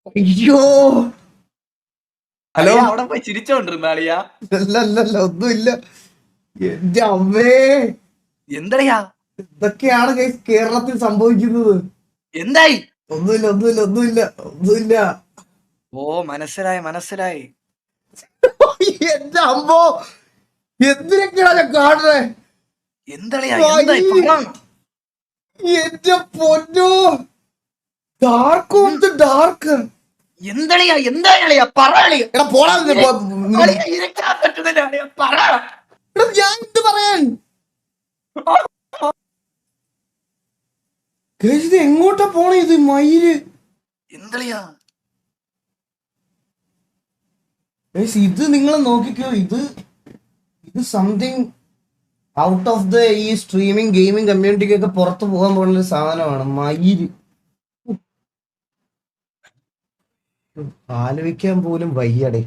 അയ്യോ ഹലോ. അവിടെ പോയി ചിരിച്ചോണ്ടിരുന്ന അളിയാ. അല്ലല്ല ഒന്നുമില്ല. എന്റെ അമ്മേ, എന്തളിയാ? ഇതൊക്കെയാണ് കേരളത്തിൽ സംഭവിക്കുന്നത്. എന്തായി? ഒന്നുമില്ല ഒന്നുമില്ല ഒന്നുമില്ല ഒന്നുമില്ല. ഓ മനസ്സിലായി മനസ്സിലായി. എന്റെ അമ്മോ, എന്തിനൊക്കെയാണ് ഞാൻ കാണുന്നേ? എന്തളിയാ എന്തായി? പറ. എന്റെ പൊന്നോ, ഡാർക്ക് ഓഫ് ദ ഡാർക്ക്. എന്തളിയാ എന്തായി അളിയാ? പറ അളിയാ. എടാ പോടാ. അളിയാ, ഇരിക്കാൻ പറ്റുന്നില്ല അളിയാ, പറ. എടാ ഞാൻ എന്ത് പറയാൻ? ഇത് എങ്ങോട്ടാ പോണേ? ഇത് മയില്. എന്തളിയാ? ഇത് നിങ്ങൾ നോക്കിക്കോ. ഇത് സംതിങ് ഔട്ട് ഓഫ് ദ ഈ സ്ട്രീമിംഗ് ഗെയിമിംഗ് കമ്മ്യൂണിറ്റിക്കൊക്കെ പുറത്തു പോകാൻ പോകുന്ന ഒരു സാധനമാണ് മയില്. ആലോചിക്കാൻ പോലും വയ്യടേ.